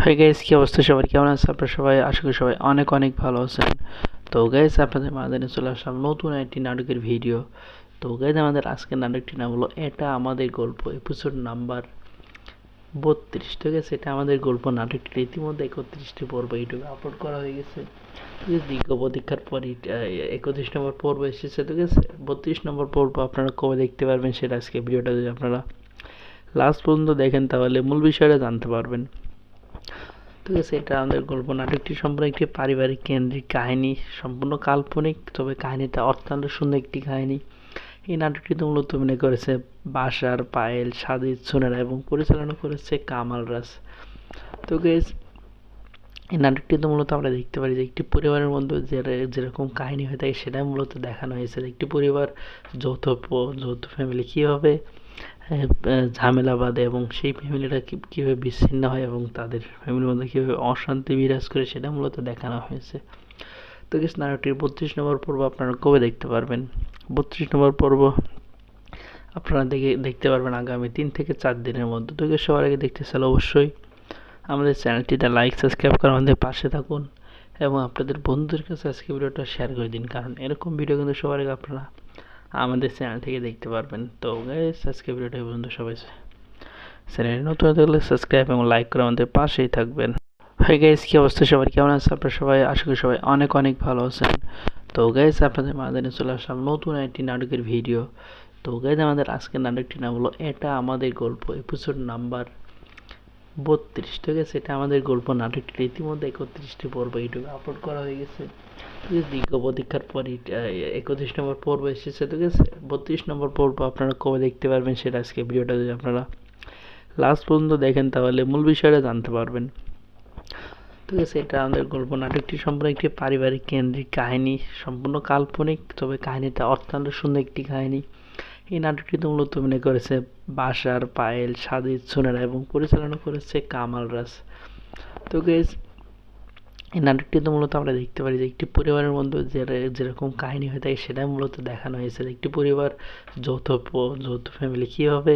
Hi guys, কি অবস্থা সবার? কেমন আছে আপনারা সবাই? আশা করি সবাই অনেক অনেক ভালো আছেন। তো গাইস, আপনাদের মাঝে নিয়ে চলে আসলাম নতুন একটি নাটকের ভিডিও। তো গাইস, আমাদের আজকের নাটকটির নাম হলো এটা আমাদের গল্প, এপিসোড নাম্বার 32। ঠিক আছে, এটা আমাদের গল্প নাটকটির ইতিমধ্যে 31টি পর্ব ইউটিউবে আপলোড করা হয়ে গেছে। ঠিক আছে, দীর্ঘ প্রতীক্ষার পরই 31 নম্বর পর্ব এসেছে। ঠিক আছে, 32 নম্বর পর্ব আপনারা কবে দেখতে পারবেন সেটা আজকে ভিডিওটা যদি আপনারা লাস্ট পর্যন্ত দেখেন তাহলে মূল বিষয়টা জানতে পারবেন। ঠিক আছে, এটা আমাদের গল্প নাটকটি সম্পূর্ণ একটি পারিবারিক কেন্দ্রিক কাহিনী, সম্পূর্ণ কাল্পনিক, তবে কাহিনীটা অত্যন্ত সুন্দর একটি কাহিনী। এই নাটকটিতে মূলত অভিনয় করেছে বাশার, পায়েল, সাজিদ, সুনেরা এবং পরিচালনা করেছে কামাল রাজ। তো গাইস, এই নাটকটিতে মূলত আমরা দেখতে পারি যে একটি পরিবারের মধ্যে যেরকম কাহিনী হয়ে থাকে সেটাই মূলত দেখানো হয়েছে। একটি পরিবার, যৌথ ফ্যামিলি কীভাবে ঝামেলা বাঁধে এবং সেই ফ্যামিলিটা কীভাবে বিচ্ছিন্ন হয় এবং তাদের ফ্যামিলির মধ্যে কীভাবে অশান্তি বিরাজ করে সেটা মূলত দেখানো হয়েছে। তো গেস, নাটকটির 32 নম্বর পর্ব আপনারা কবে দেখতে পারবেন? 32 নম্বর পর্ব আপনারা দেখতে পারবেন আগামী 3 থেকে 4 দিনের মধ্যে। তো গেস, সবার আগে দেখতে চাইলে অবশ্যই আমাদের চ্যানেলটিতে লাইক সাবস্ক্রাইব করে আমাদের পাশে থাকুন এবং আপনাদের বন্ধুদের কাছে আজকে ভিডিওটা শেয়ার করে দিন, কারণ এরকম ভিডিও কিন্তু সবার আগে আপনারা আমাদের চ্যানেল থেকে দেখতে পারবেন। তো গাইস, আজকে ভিডিওটা এই পর্যন্ত। সবাই চ্যানেলে নতুন থাকলে সাবস্ক্রাইব এবং লাইক করে আমাদের পাশেই থাকবেন। হাই গাইস, কি অবস্থা সবার? কেমন আছে আপনারা সবাই? আশা করি সবাই অনেক অনেক ভালো আছেন। তো গাইস, আপনাদের মাঝে নিয়ে চলে আসলাম নতুন একটি নাটকের ভিডিও। তো গাইস, আমাদের আজকের নাটকটির নাম হলো এটা আমাদের গল্প, এপিসোড নাম্বার 32। ঠিক আছে, এটা আমাদের গল্প নাটকটির ইতিমধ্যে 31টি পর্ব ইউটিউবে আপলোড করা হয়ে গেছে। ঠিক আছে, দীর্ঘ প্রতীক্ষার পরই 31 নম্বর পর্ব এসেছে। ঠিক আছে, 32 নম্বর পর্ব আপনারা কবে দেখতে পারবেন সেটা আজকে ভিডিওটা যদি আপনারা লাস্ট পর্যন্ত দেখেন তাহলে মূল বিষয়টা জানতে পারবেন। ঠিক আছে, এটা আমাদের গল্প নাটকটি সম্পূর্ণ একটি পারিবারিক কেন্দ্রিক কাহিনী, সম্পূর্ণ কাল্পনিক, তবে কাহিনীটা অত্যন্ত সুন্দর একটি কাহিনী। এই নাটকটিতে মূলত অভিনয় করেছে বাশার, পায়েল, সাজিদ, সুনেরা এবং পরিচালনা করেছে কামাল রাজ। তো গাইস, এই নাটকটিতে মূলত আমরা দেখতে পারি যে একটি পরিবারের মধ্যে যেরকম কাহিনী হয়ে থাকে সেটাই মূলত দেখানো হয়েছে। একটি পরিবার, যৌথ ফ্যামিলি কীভাবে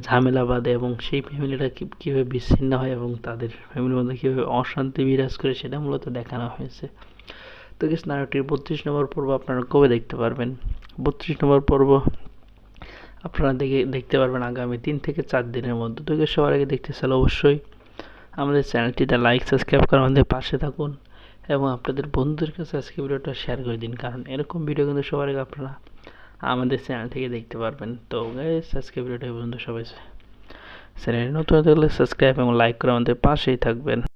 ঝামেলা বাঁধে এবং সেই ফ্যামিলিটা কীভাবে বিচ্ছিন্ন হয় এবং তাদের ফ্যামিলির মধ্যে কীভাবে অশান্তি বিরাজ করে সেটা মূলত দেখানো হয়েছে। তো গেস, নাটকটির 32 নম্বর পর্ব আপনারা কবে দেখতে পারবেন? 32 নম্বর পর্ব আপনারা দেখতে পারবেন আগামী 3 থেকে 4 দিনের মধ্যে। তো গেস, সবার আগে দেখতে চাইলে অবশ্যই আমাদের চ্যানেলটিতে লাইক সাবস্ক্রাইব করে আমাদের পাশে থাকুন এবং আপনাদের বন্ধুদের কাছে আজকে ভিডিওটা শেয়ার করে দিন, কারণ এরকম ভিডিও কিন্তু সবার আগে আপনারা আমাদের চ্যানেল থেকে দেখতে পারবেন। তো গাইস, আজকে ভিডিওটা এই পর্যন্ত। সবাই চ্যানেলে নতুন থাকলে সাবস্ক্রাইব এবং লাইক করে আমাদের পাশেই থাকবেন।